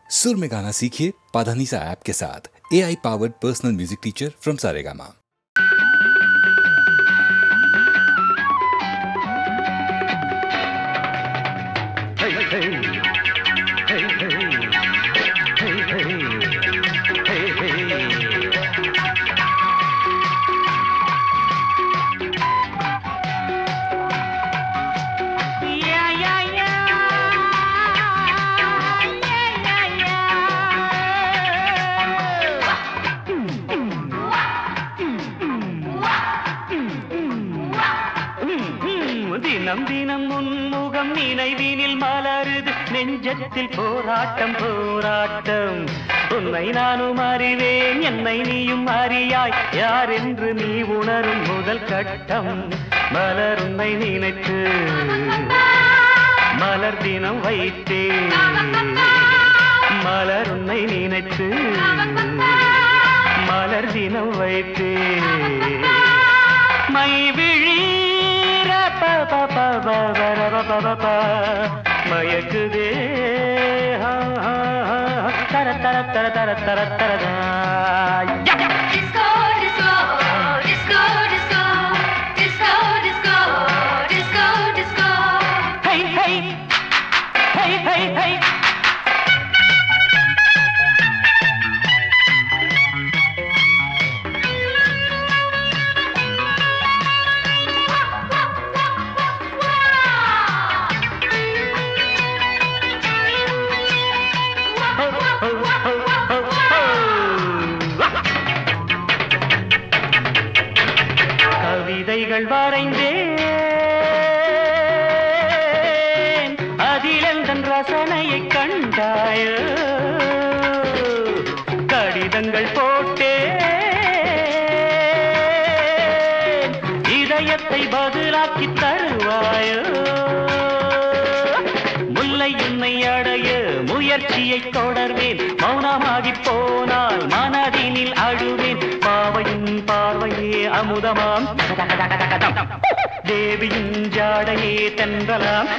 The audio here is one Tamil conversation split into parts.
सुर में गाना सीखिए पाधानीसा ऐप के साथ। AI powered personal music teacher from Saregama. தினம் தினம் உன்முகம் நினைவினில் மலருது நெஞ்சத்தில் போராட்டம் போராட்டம். உன்னை நானும் அறிவேன் என்னை நீயும் அறியாய் யார் என்று நீ உணரும் முதல் கட்டம். மலர் உன்னை நினைத்து மலர் தினம் வைத்தேன். மலர் உன்னை நினைத்து மலர் தினம் வைத்தேன். மைவிழி மயக்குதே தர தர தர தர தர தர. கவிதைகள் வரைந்தேன் அதிலெந்தன் ரசனையை கண்டாயோ. கடிதங்கள் போட்டேன் இதயத்தை பதிலாக்கி தருவாயோ. முல்லை உன்னை அடைய முயற்சியை தொடர்வேன். மௌனமாகி போனால் மனதினில் அழுவேன். பாவையின் பார்வையே அமுதமாம் தேவியின் ஜாடையே தென்றலாம்.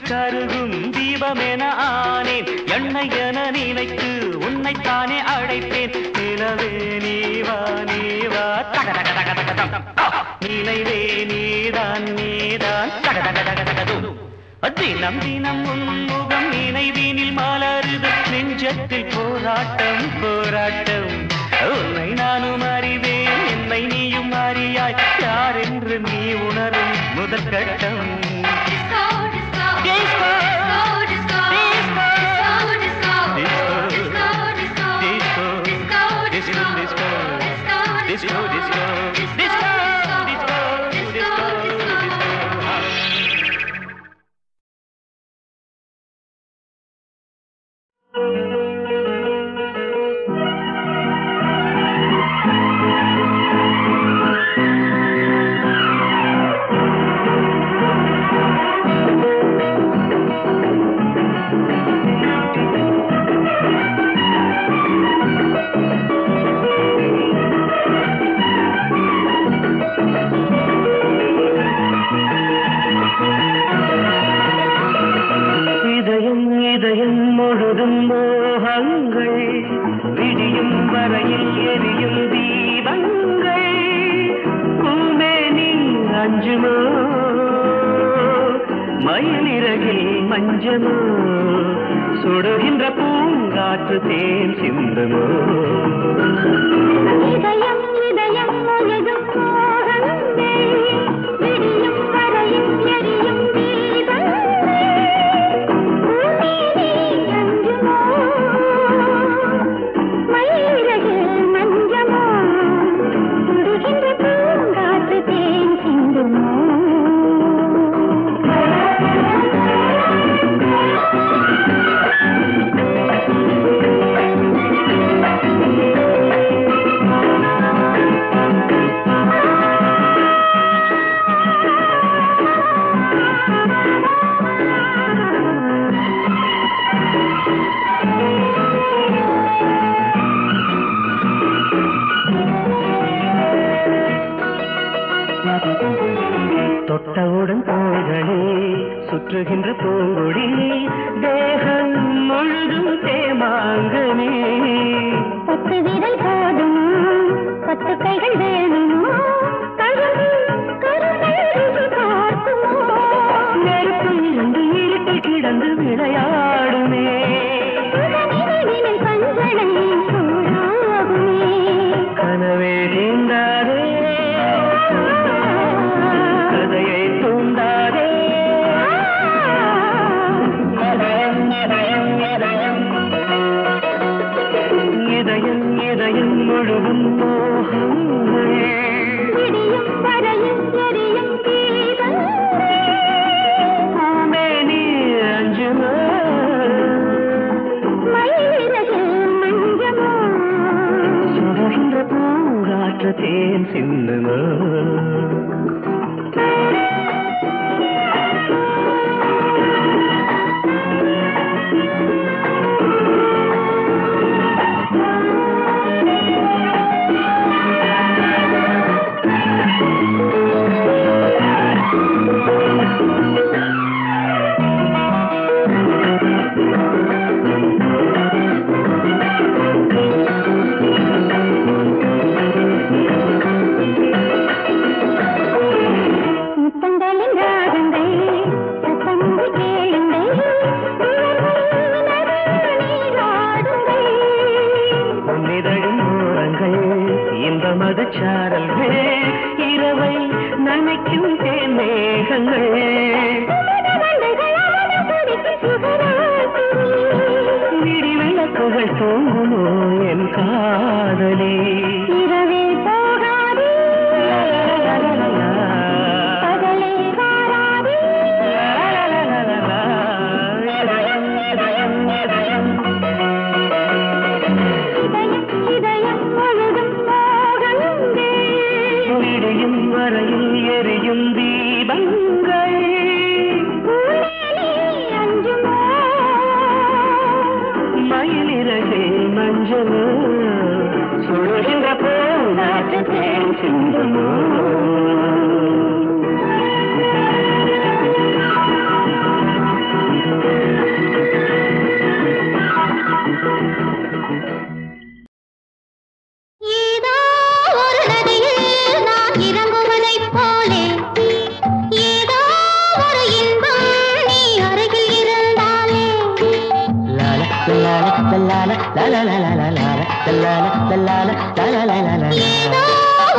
கருகும் தீபமென ஆனேன். எண்ணெயென நினைத்து உன்னைத்தானே அழைத்தேன். நிலவே நீவா நீவா தக தக தக தக தக. நினைவே நீதான் நீதான் தக தக தக தக தக. தினம் தினம் உன்முகம் நினைவினில் மலருது நெஞ்சத்தில் போராட்டம் போராட்டம். உன்னை நானும் அறிவேன் என்னை நீயும் அறியாய் யார் என்று நீ உணரும் முதல் கட்டம். வரையில் எரியும் தீபங்கள் பூமே அஞ்சுமோ மயிலிறகில் மஞ்சமோ சுடுகின்ற பூங்காற்று தேன் சிந்துமோ இதயம் இதயம் முழுதும் மோகமே விடியும் வரையும் எரியும் தீபமே பூமேனி அஞ்சுமோ மயிலிறகில் மஞ்சமோ சுடுகின்ற பூங்காற்று தேன் சிந்துமோ தொட்டவுடன் தோள்களே சுற்றுகின்ற பூங்கொடி தேகம் முழுதும் தேமாங்கனே 10 விரல் போதும் 10 கைகள் வேணுமோ கருங்கள் பார்க்குமோ நெருப்பில் இருந்து இருட்டில் கிடந்து விளையாடுமே பஞ்சனை சூடாகுமே கனவே தீண்டாதே கதையை தூண்டாதே இதயம் இதயம் முழுவதும் மோகங்கள் விடியும் வரையும் எரியும் தீபமே பூமேனி அஞ்சுமோ மயிலிறகில் மஞ்சமோ சுடுகின்ற பூங்காற்று தேன் சிந்துமோ முத்தங்களின் ராகங்கள் சத்தங்கள் கேளுங்கள் நீராடுங்கள் பொன்னிதழும் ஓரங்கள் இன்ப மதுச்சாரல்கள் இரவை நனைக்கும் தேன் மேகங்கள் விடி விளக்குகள் தூங்குமோ என் காதலே இரவே போகாதே பகலே வாராதே இதயம் இதயம் முழுதும் மோகமே விடியும் வரையில் எரியும் தீபங்கள் பூமேனி அஞ்சுமோ மயிலிறகே மஞ்சளோ சுடுகின்ற பூங்காற்று தேன் சிந்துமோ ஏதோ ஒரு நதியில் நான் இறங்குவதைப் போலே ஏதோ ஒரு இன்பம் நீ அருகில் இருந்தாலே ஏதோ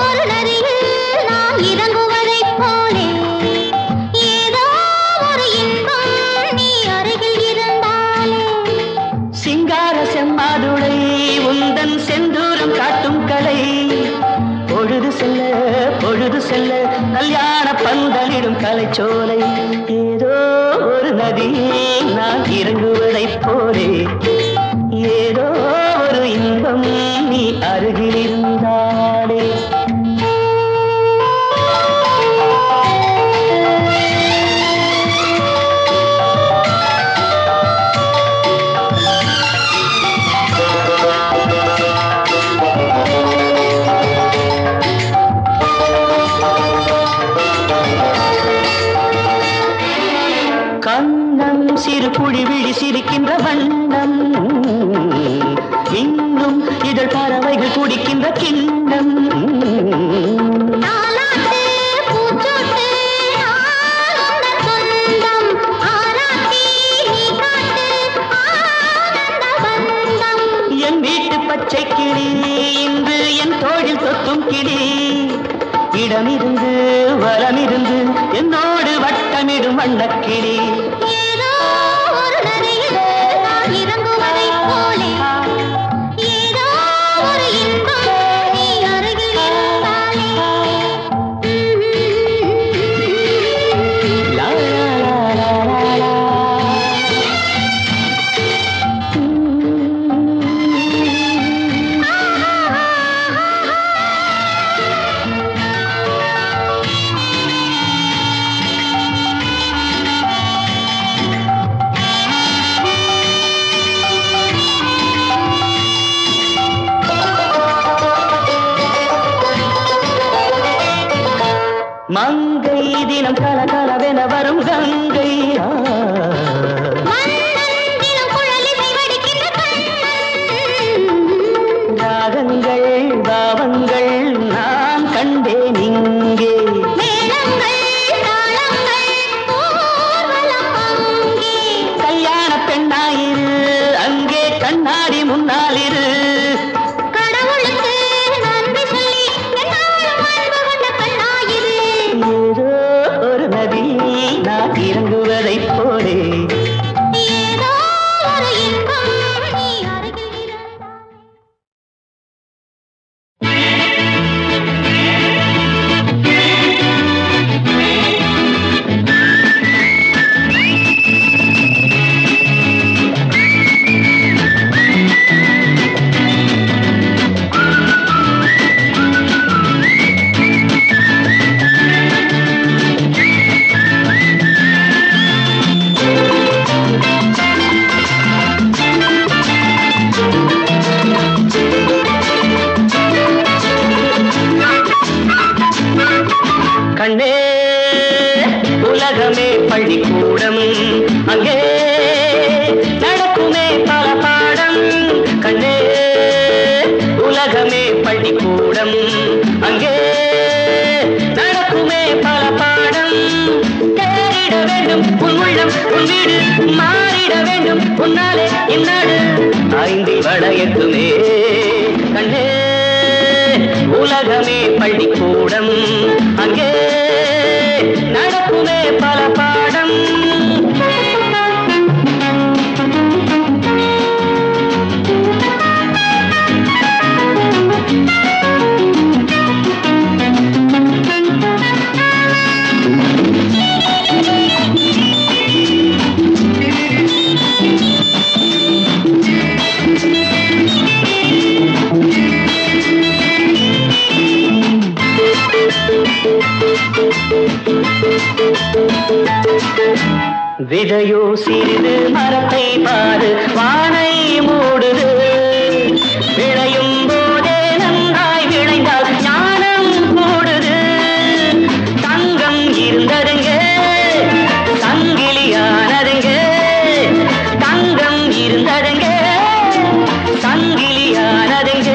ஒரு நதியில் நான் இறங்குவதைப் போலே ஏதோ ஒரு இன்பம் நீ அருகில் இருந்தாலே சிங்கார செம்மாதுளை உந்தன் செந்தூரம் காட்டும் கலை பொழுது செல்ல கல்யாண பந்தலிடும் கலைச்சோலை ஏதோ ஒரு நதியில் நான் இறங்குவதைப் போலே ஏதோ ஒரு இன்பம் நீ அருகில் இருந்தாலே கண்ணம் சிறு குழி விழி சிரிக்கின்ற வண்ணம் இன்னும் இதழ் பறவைகள் குடிக்கின்ற கிண்ணம் தாலாட்டு பூச்சோட்டு இடமிருந்து வலமிருந்து என்னோடு வட்டமிடும் வண்ணக்கிளி ஏதோ ஒரு நதியில் நான் இறங்குவதைப் போலே ஏதோ ஒரு இன்பம் நீ அருகில் இருந்தாலே லா லா லா லா லா. மங்கை தினம் கலகலவென வரும் கங்கை மன்னந்திலும் குழலிசை வடிக்கின்ற கண்ணன் ராகங்கள் பாவங்கள் நான் கண்டேன் இங்கே மேளங்கள் தாளங்கள் ஊர்வலம் அங்கே கல்யாண பெண்ணாயிரு அங்கே கண்ணாடி முன்னாலிரு கடவுளுக்கு நன்றி சொல்லி என்னாலும் அன்பு கொண்ட கண்ணாயிரு ஏதோ ஒரு நதி நான் இறங்குவதைப் போலே ஏதோ ஒரு இன்பம் நீ அருகில் இருந்தால் கண்ணே உலகமே பள்ளிக்கூடம் அங்கே நடக்குமே பல பாடம் கண்ணே உலகமே பள்ளிக்கூடம் அங்கே நடக்குமே பல பாடம் தேறிட வேண்டும் உன் உள்ளம் உன் வீடு மாறிட வேண்டும் உன்னாலே இந்நாடு ஐந்தில் வளையட்டுமே கண்ணே உலகமே பள்ளிக்கூடம் அங்கே நடக்குமே பல பாடம் விதையோ சிறிது மரத்தை பாரு வானை மூடுது விளையும் போதே நன்றாய் விளைந்தால் ஞானம் கூடுது தங்கம் இருந்ததுங்க சங்கிலியானதுங்க தங்கம் இருந்ததுங்க சங்கிலியானதுங்க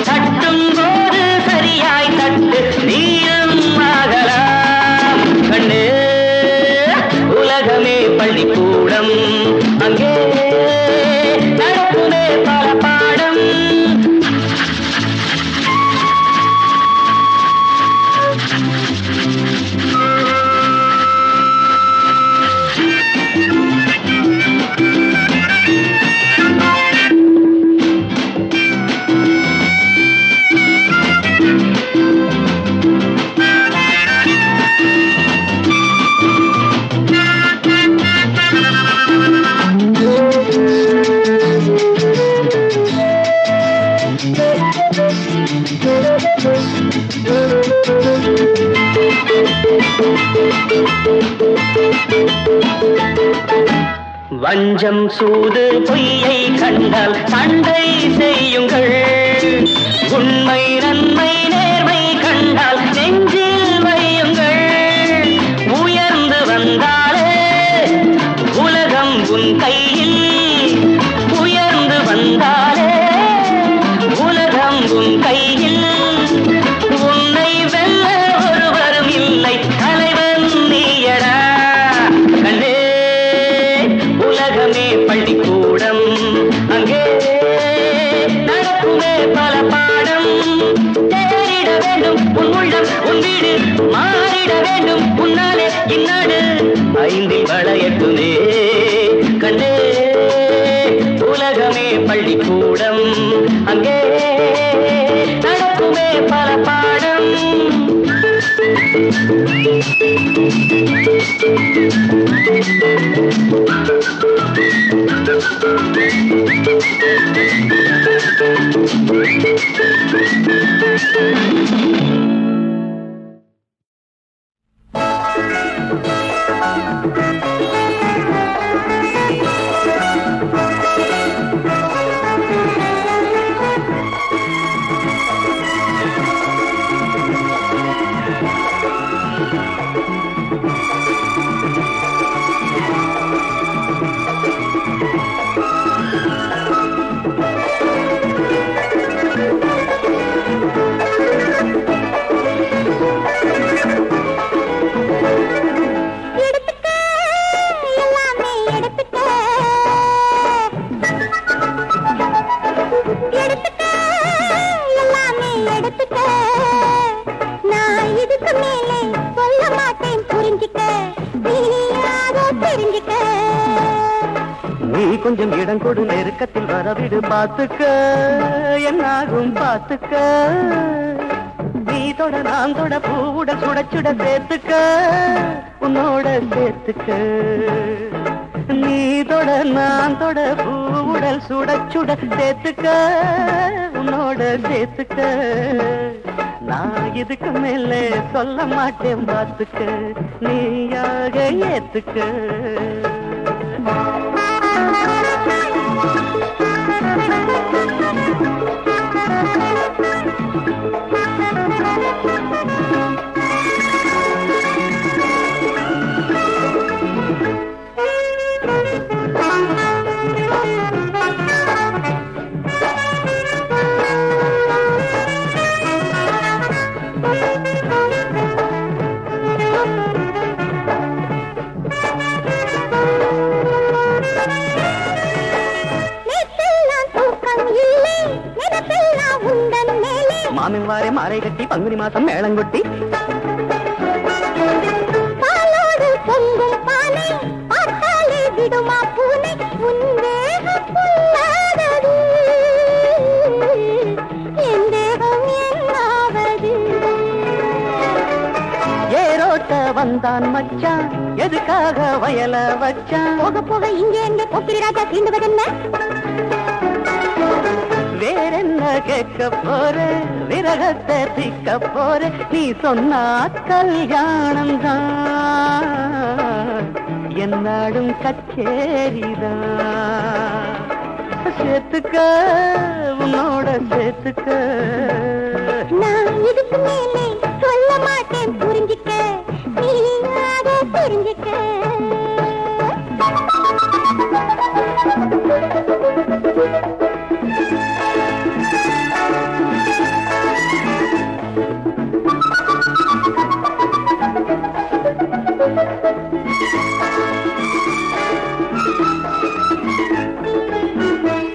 தட்டும் போது சரியாய் தட்டு நீயும் ஆகலாம் கண்ணு உலகமே பள்ளிக்கூடம் அங்கே நடக்குமே பல பாடம் வஞ்சம் சூது பொய்யை கண்டால் சண்டை செய்யுங்கள் உண்மை நன்மை நேர்மை கண்டால் நெஞ்சில் வையுங்கள் உயர்ந்து வந்தாலே உலகம் உன் கையில் உயர்ந்து வந்தாலே உலகம் உன் கையில் உன்னை வெல்ல ஒருவரும் இல்லை தலைவன் நீயடா கண்ணே உலகமே பள்ளிக்கூடம் அங்கே நடக்குமே பல பாடம் உன் வீடு மாறிட வேண்டும் உன்னாலே இந்நாடு ஐந்தில் வளையட்டுமே கண்ணே உலகமே பள்ளிக்கூடம் அங்கே நடக்குமே பல பாடம் கொஞ்சம் இடம் கொடு நெருக்கத்தில் வரவிடு பார்த்துக்க என்னாகும் பார்த்துக்க நீ தொட நான் தொட பூவுட சுட சுட சேர்த்துக்க உன்னோட சேர்த்துக்க நீ தொட நான் தொட பூவுடல் சுட சுட சேர்த்துக்க உன்னோட சேர்த்துக்க நான் இதுக்கு மேல சொல்ல மாட்டேன் பார்த்துக்க நீயாக ஏத்துக்க மாமின் வாரே மாரை கட்டி பங்குனி மாசம் மேளங்கொட்டி பாலோடு பொங்கும் பானை பார்த்தாலே விடுமா பூனை உன் தேகம் புல்லாதது என் தேகம் என்னாவது ஏரோட்ட வந்தான் மச்சான் எதுக்காக வயல வச்சான் போக போக இங்கே எங்கே கொப்பிரி ராஜா தீண்டுவதென்ன வேறென்ன கேட்க போற விரகத்தை திக்க போற நீ சொன்னா கல்யாணம் தான் என்னாடும் கச்சேரிதான் சேர்த்துக்க உன்னோட சேர்த்துக்க நான் இதுக்கு மேலே சொல்ல மாட்டேன் புரிஞ்சுக்க நீயாக புரிஞ்சுக்க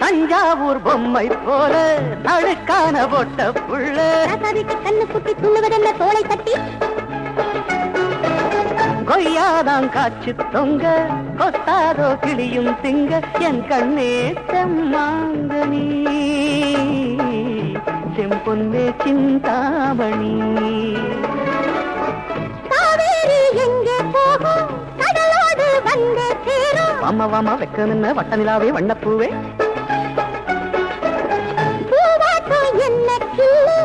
தஞ்சாவூர் பொம்மை போல நடுக்கான போட்ட புள்ள கண்ணு குட்டி துண்ணுவதென்ன தோளை தட்டி கொய்யாதான் காய்ச்சி தொங்க கொத்தாதோ கிளியும் திங்க என் கண்ணே செம்மாங்கனி செம்பொன்னே சிந்தாமணி காவேரி எங்கே போகும் கடலோடு வந்து சேரும் வாம வாம வெக்க நின்ன வட்ட நிலாவே வண்ணப்பூவே என்ன கிள்ளு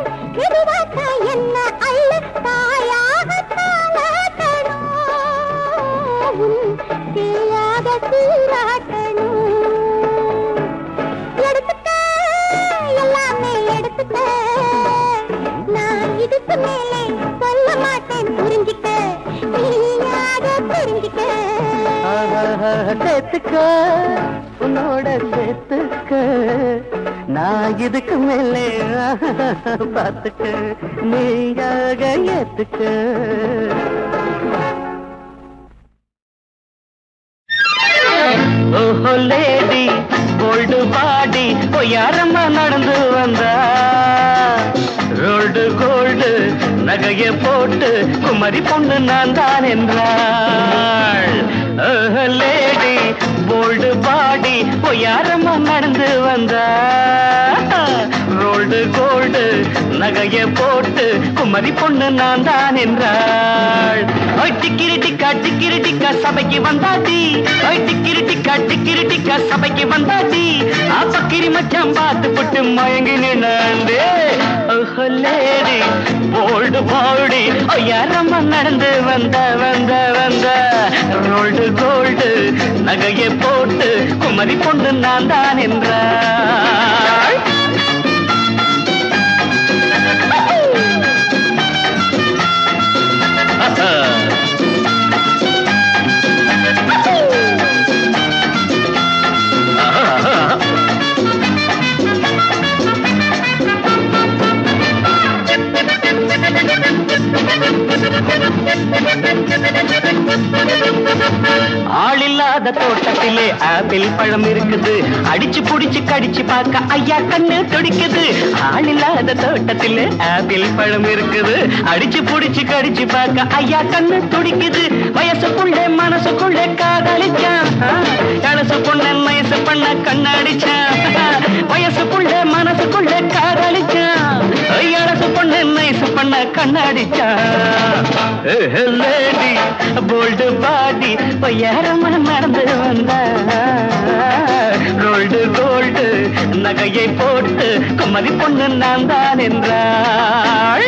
எதுவாக்க என்ன அள்ளு தாயாக தாளாட்டணும் தீயாக சீராட்டணும் எடுத்துக்க எல்லாமே எடுத்துக்க நான் இதுக்கு மேலே சொல்ல மாட்டேன் புரிஞ்சுக்க நீயாக புரிஞ்சுக்க சேர்த்துக்க உன்னோட சேர்த்துக்க நான் இதுக்கு மேலே பார்த்துக்க நீயாக ஏத்துக்க ஓஹோ லேடி கோல்டு பாடி பொய்யாரம்மா நடந்து வந்தா ரோல்டு கோல்டு நகைய போட்டு குமரி பொண்ணு நான் தான் என்றாள். லேடி போல்டு பாடி பொய்யாரமா நடந்து வந்தா. ரோல்டு கோல்டு நகைய போட்டு குமரி பொண்ணு நான் தான் என்றாள். டிக்கிரி டிக்கா சபைக்கு வந்தாட்டி. டிக்கிரி டிக்கா சபைக்கு வந்தாட்டி. பக்கிரி மச்சான் பார்த்து போட்டு மயங்கி நின்னாண்டே. லேடி போல்டு பாடி யாரம்மா நடந்து வந்த ரோல்டு கோல்டு நகையை போட்டு குமரி பொண்ணு நான் தான் என்றாள். ஆளில்லாத தோட்டத்திலே ஆப்பிள் பழம் இருக்குது. அடிச்சு புடிச்சு கடிச்சு பார்க்க ஐயா கண்ணு துடிக்குது. ஆளில்லாத தோட்டத்திலே ஆப்பிள் பழம் இருக்குது. அடிச்சு புடிச்சு கடிச்சு பார்க்க ஐயா கண்ணு துடிக்குது. வயசுக்குள்ளே மனசுக்குள்ளே காதலிச்சான். கலசு பொண்ண வயசு பண்ண கண்ணடிச்சான். வயசுக்குள்ளே மனசுக்குள்ளே காதலிச்சான். கலசு பொண்ண வயசு பண்ண கண்ணடிச்சான். லேடி போல்டு பாடி பொய்யாரமா நடந்து வந்த ரோல்டு கோல்டு நகையை போட்டு குமரி பொண்ணு நான் தான் என்றாள்.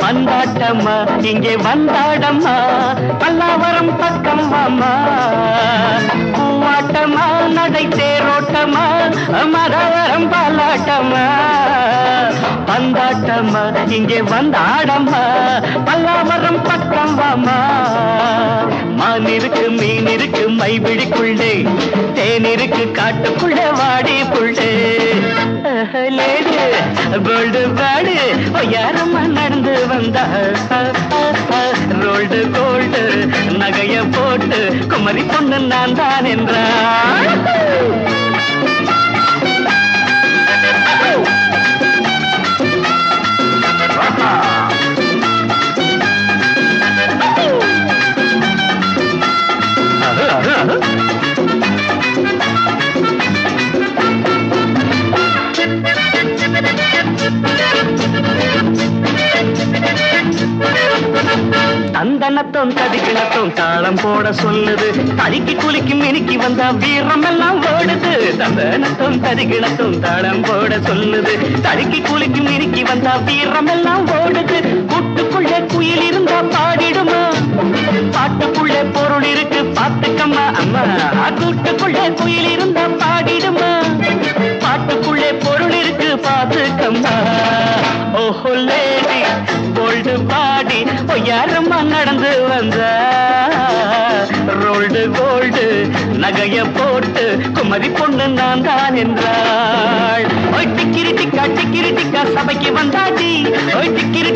வந்தாட்டம்மா இங்கே வந்தாடம்மா பல்லாவரம் பக்கம் வாமா. பூவாட்டம்மா நடை தேரோட்டம்மா மரவரம் பாலாட்டம்மா. வந்தாட்டம்மா இங்கே வந்தாடம்மா பல்லாவரம் பக்கம் வாமா. மான் இருக்கு மீன் இருக்கு மைபிடிக்குள்ளே. தேன் இருக்கு காட்டுக்குள்ளே வாடி புள்ளே. லேடு கோல்டு பாடு யாரம்மா நடந்து வந்தா. ரோல்டு கோல்டு நகைய போட்டு குமரி பொண்ணு நான் தான் என்றாள். தந்தனத்தோம் தடிக்கிணத்தோம் தாளம் போட சொல்லுது. தடிக்கு குளிக்கு மினுக்கி வந்தா வீரம் எல்லாம் ஓடுது. தந்தனத்தோம் தடிக்கிணத்தோம் தாளம் போட சொல்லுது. தடிக்கு குளிக்கு மினுக்கி வந்தா வீரம் எல்லாம் ஓடுது. கூட்டுக்குள்ளே குயில் இருந்தா பாடிடுமா. பாட்டுக்குள்ளே பொருள் இருக்கு பாத்துக்கம்மா அம்மா. கூட்டுக்குள்ளே குயில் இருந்தா பாடிடுமா. பாட்டுக்குள்ளே பொருள் இருக்கு பாத்துக்கம்மா. ஓஹோ லேடி போல்டு பாடி யாரம்மா நடந்து வந்த ரோல்டு கோல்டு நகைய போட்டு குமரி பொண்ணு நான் தான் என்றாள். டிக்கிரி டிக்கா சபைக்கு வந்தாடி. டிக்கிரி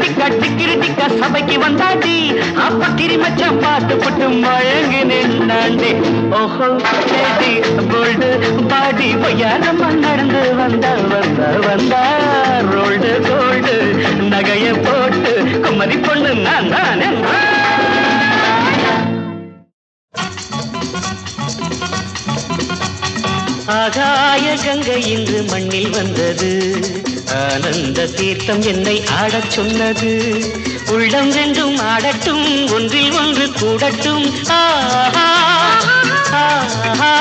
டிக்கா சபைக்கு வந்தாடி. பக்கிரி மச்சான் பார்த்து போட்டு மழங்கி நின்னாண்டி. ஓஹோ லேடி கோல்டு பாடி யாரம்மா நடந்து வந்தா ரோல்டு கோல்டு நகைய போட்டு குமரி பொண்ணு நான் தான் என்றாள். ஆகாய கங்கை இன்று மண்ணில் வந்தது. ஆனந்த தீர்த்தம் என்னை ஆடச் சொன்னது. உள்ளம் ரெண்டும் ஆடட்டும் ஒன்றில் ஒன்று கூடட்டும். ஆஹா ஆஹா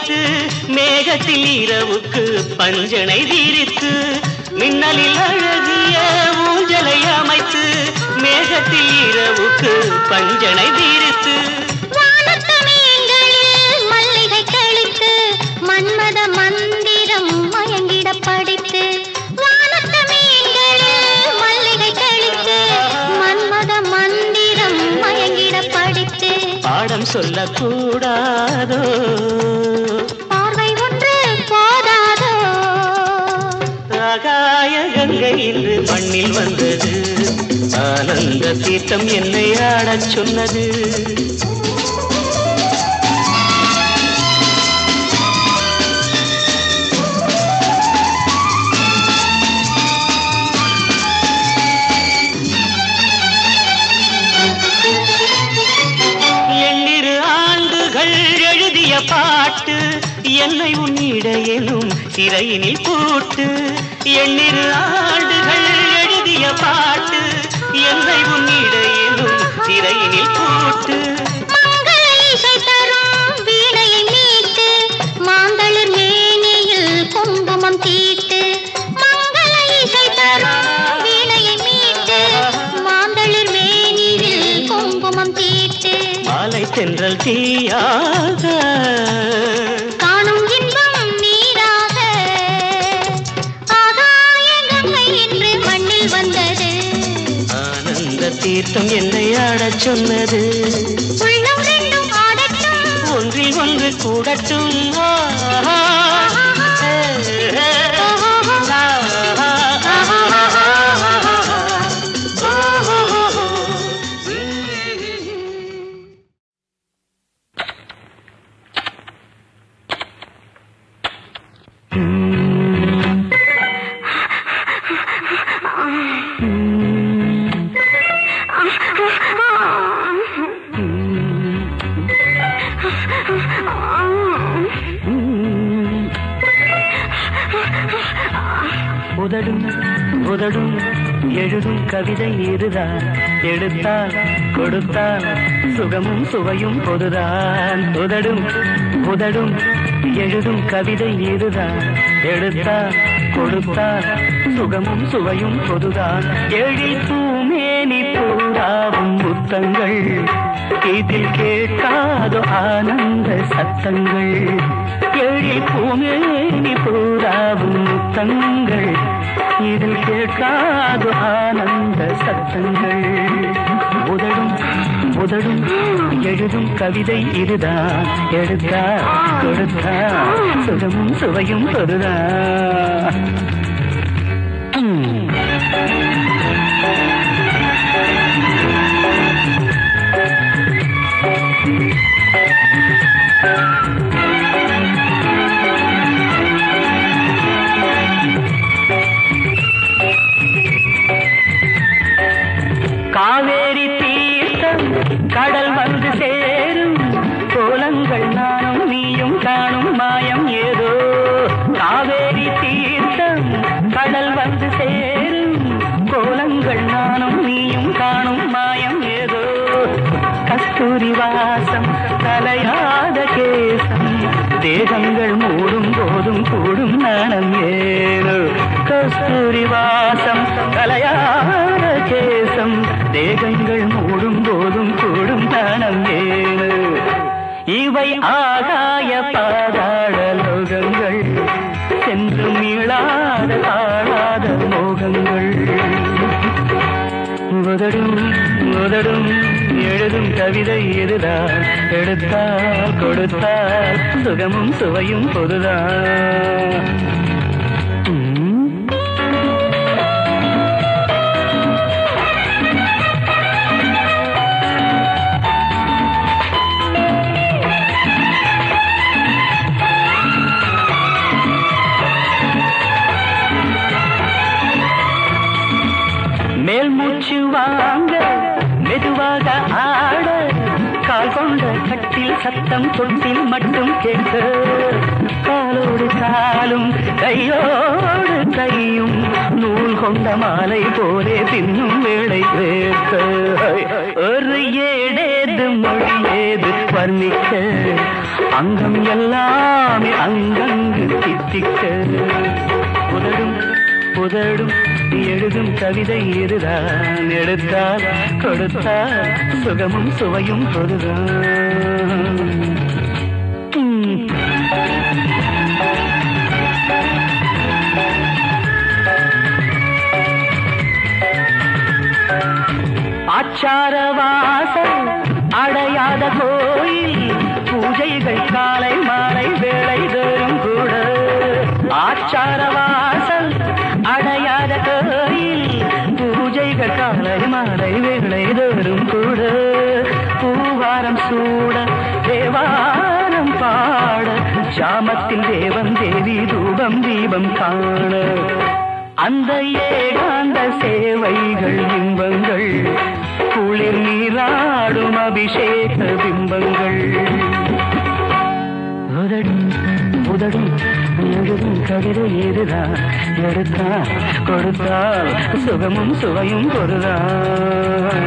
அமைத்து மேகத்தில் இரவுக்கு பஞ்சனை விரித்து மின்னலில் அழகிய ஊஞ்சலை அமைத்து மேகத்தில் இரவுக்கு பஞ்சனை விரித்து மல்லிகை கழித்து மன்மத மந்திரம் மயங்கிட படித்து மல்லிகை கழித்து மன்மத மந்திரம் மயங்கிட படித்து பாடம் சொல்லக்கூடாதோ பார்வை ஒன்று போதாதோ ஆகாய கங்கை இன்று மண்ணில் வந்தது ஆனந்த தீர்த்தம் என்னை ஆடச் சொன்னது பாட்டு என்னை உன்னிடையெனும் சிறையினில் கூட்டு எண்ணிரு ஆண்டுகள் எழுதிய பாட்டு என்னை உன்னிடையெனும் சிறையினில் கூட்டு வீணையை மீட்டு மாந்தளிர் மேனியில் குங்குமம் தீட்டு மங்கள இசை தரும் வீணையை மீட்டு மாந்தளிர் மேனியில் குங்குமம் தீட்டு மாலை தென்றல் தீயாக காணும் இன்பம் நீராக ஆகாய கங்கை என்று மண்ணில் வந்தது ஆனந்த தீர்த்தம் என்னை ஆடச் சொன்னது உள்ளம் ரெண்டும் ஆடட்டும் ஒன்றில் ஒன்று கூடட்டும் உதடும் எழுதும் கவிதை இதுதான் எடுத்தால் கொடுத்தால் சுகமும் சுவையும் பொதுதான் உதடும் எழுதும் கவிதை இதுதான் எடுத்தால் கொடுத்தால் சுகமும் சுவையும் பொதுதான் எழில் பூமேனி பூராவும் முத்தங்கள் இதில் கேட்காதோ ஆனந்த சத்தங்கள் எழில் பூமேனி பூராவும் முத்தங்கள் இதில் கேட்காதோ ஆனந்த சத்தங்கள் உதடும் எழுதும் கவிதை இதுதான் எடுத்தா கொடுத்தா சுகமும் சுவையும் பொதுதான் காவேரி தீர்த்தம் கடல் வந்து சேரும் கோலங்கள் நானும் நீயும் காணும் மாயம் ஏதோ காவேரி தீர்த்தம் கடல் வந்து சேரும் கோலங்கள் நானும் நீயும் காணும் மாயம் ஏதோ கஸ்தூரி வாசம் தலையாத கேசம் தேகங்கள் மூடும் போதும் கூடும் நாணம் ஏதோ கஸ்தூரி வாசம் தலையாத கேசம் தேகங்கள் மூடும் போதும் கூடும் நாணம் ஏது இவை ஆகாய பாதாள லோகங்கள் சென்று மீளாத தாழாத மோகங்கள் உதடும் எழுதும் கவிதை இதுதான் எடுத்தால் கொடுத்தால் சுகமும் சுவையும் பொதுதான் மேல் மூச்சு வாங்க மெதுவாக ஆட கால் கொண்ட கட்டில் சத்தம் தொட்டில் மட்டும் கேட்க காலோடு காலும் கையோடு கையும் நூல் கொண்ட மாலை போலே பின்னும் வேளை வேர்க்க ஒரு ஏடே ஏது மொழி ஏது வர்ணிக்க அங்கம் எல்லாமே அங்கங்கு தித்திக்க புதடும் புதடும் எழுதும் கவிதை இதுதான் எடுத்தால் கொடுத்தால் சுகமும் சுவையும் பொதுதான் ஆச்சார வாசல் அடையாத கோயில் பூஜைகள் காலை மாலை வேளை தோறும் கூட ஆச்சார வாசல் அடையாத கோயில் பூஜைகள் காலை மாலை வேளை தோறும் கூட பூவாரம் சூட தேவாரம் பாட சாமத்தில் தேவன் தேவி தூபம் தீபம் காண அந்த ஏகாந்த சேவைகள் இன்பங்கள் குளிர் நீராடும் அபிஷேக பிம்பங்கள் உதடும் உதடும் எழுதும் கவிதை ஏதுதான் எடுத்தால் கொடுத்தால் சுகமும் சுவையும் பொருதான்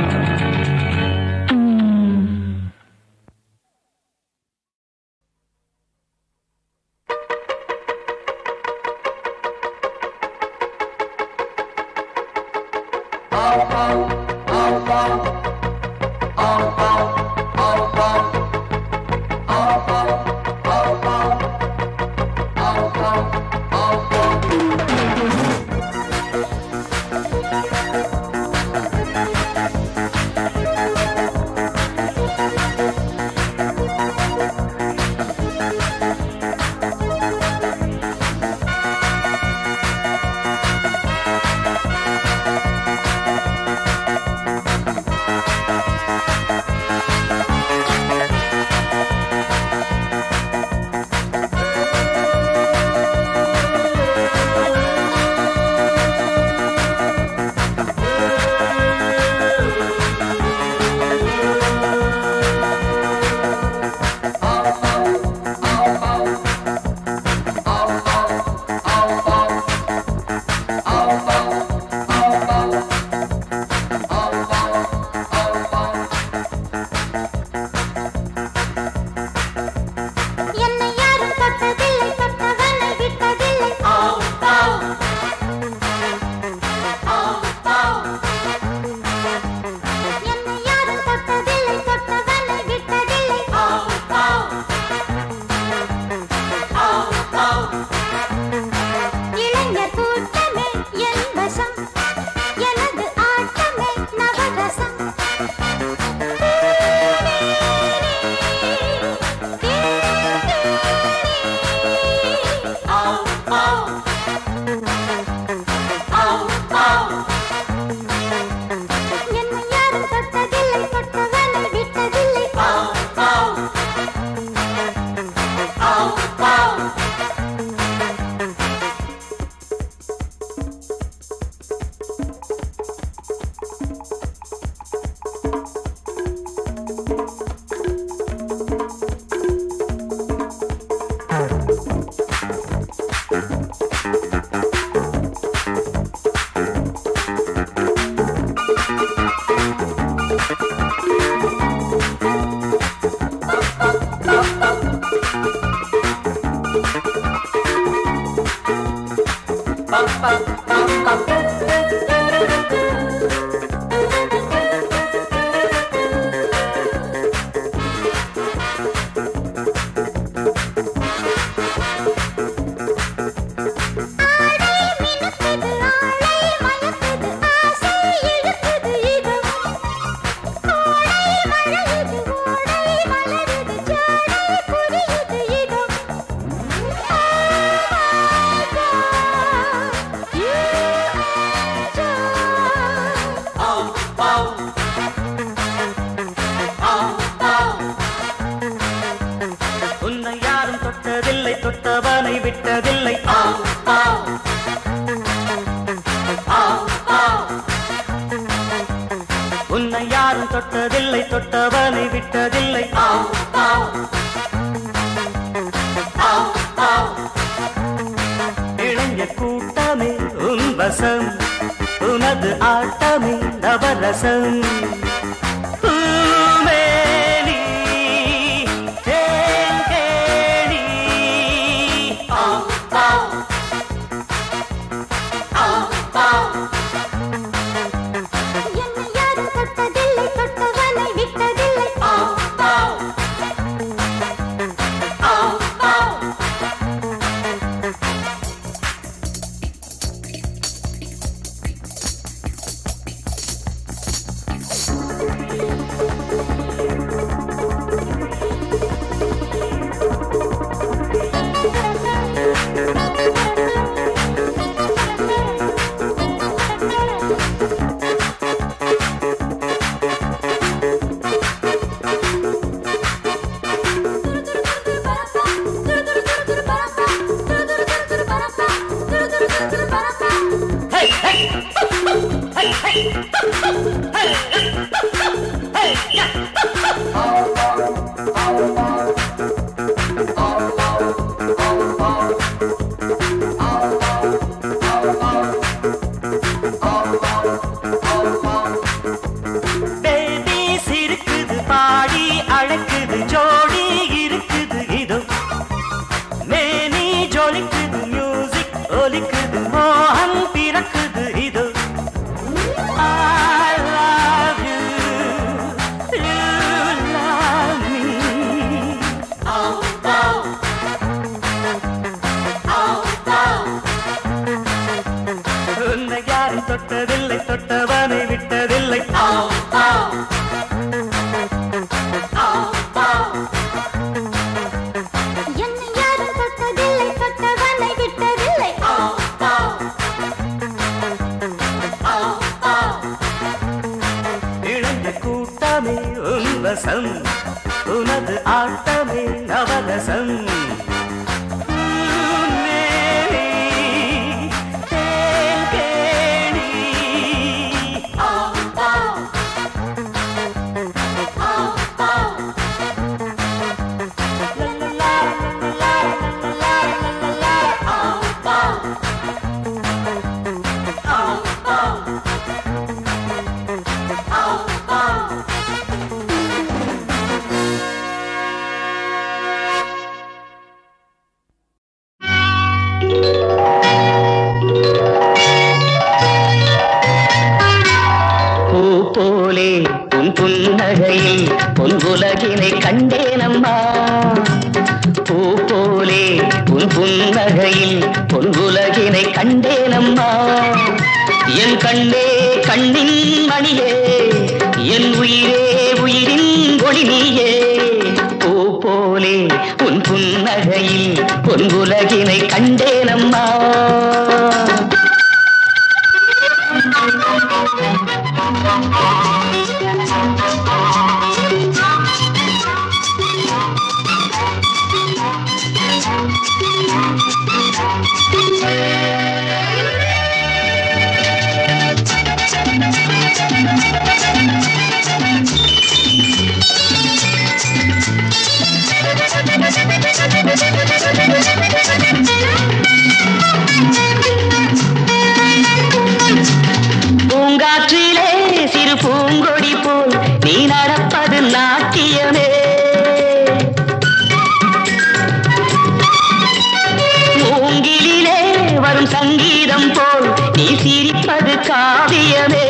உனது ஆட்டமே நவரசம் பூமேனி தொட்டதில்லை தொட்டவனை விட்டதில்லை என்னை யாரும் தொட்டதில்லை தொட்டவனை விட்டதில்லை இழந்த கூட்டமே உன்வசம் உனது ஆட்டமே நவரசம் புன்னகையில் பொன்குலகினை கண்டேனம்மா பூ போலே உன் புன்னகையில் பொன்குலகினை கண்டேனம்மா என் கண்ணே கண்ணின் மணியே என் உயிரே உயிரின் ஒளி நீயே பூ போலே உன் புன்னகையில் பொன்குலகினை கண்டேனம்மா பூங்காற்றிலே சிறு பூங்கொடி போல் நீ நடப்பது நாட்டியமே மூங்கிலே வரும் சங்கீதம் போல் நீ சிரிப்பது காவியமே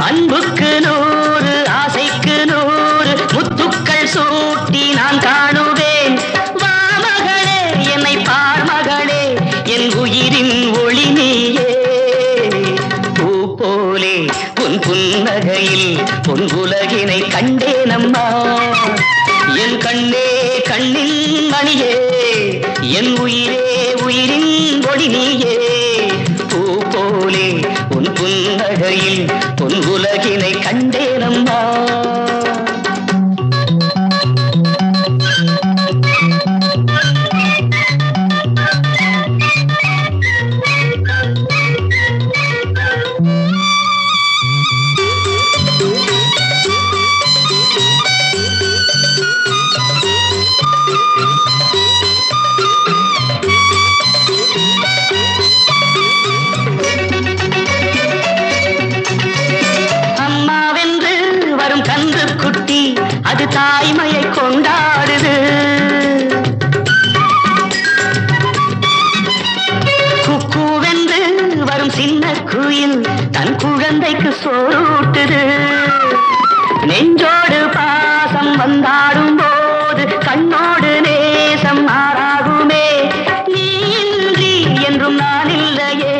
அன்புக்கு 100 ஆசைக்கு 100 முத்துக்கள் சூட்டி நான் காணுவேன் வா மகளே என்னை பார் மகளே என் உயிரின் ஒளி நீயே பூ போலே உன் புன்னகையில் பொன்குலகினை கண்டேனம்மா என் கண்ணே கண்ணின் மணியே என் உயிரே உயிரின் ஒளி நீயே பூ போலே உன் புன்னகையில் பொன்குலகினை கண்டேனம்மா அது தாய்மையை கொண்டாடுது குக்கூவென்று வரும் சின்ன குயில் தன் குழந்தைக்கு சோறுட்டுது நெஞ்சோடு பாசம் வந்தாடும் போது கண்ணோடு நேசம் மாறாகுமே நீ இன்றி என்றும் நான் இல்லையே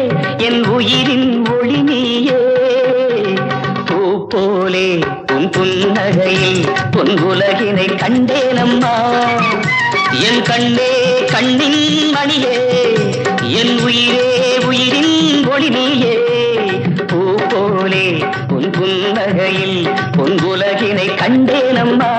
என் உயிரின் ஒளி நீயே பூ போலே உன் புன்னகையில் பொன்குலகினை கண்டேனம்மா என் கண்ணே கண்ணின் மணியே என் உயிரே உயிரின் ஒளி நீயே பூ போலே உன் புன்னகையில் பொன்குலகினை கண்டேனம்மா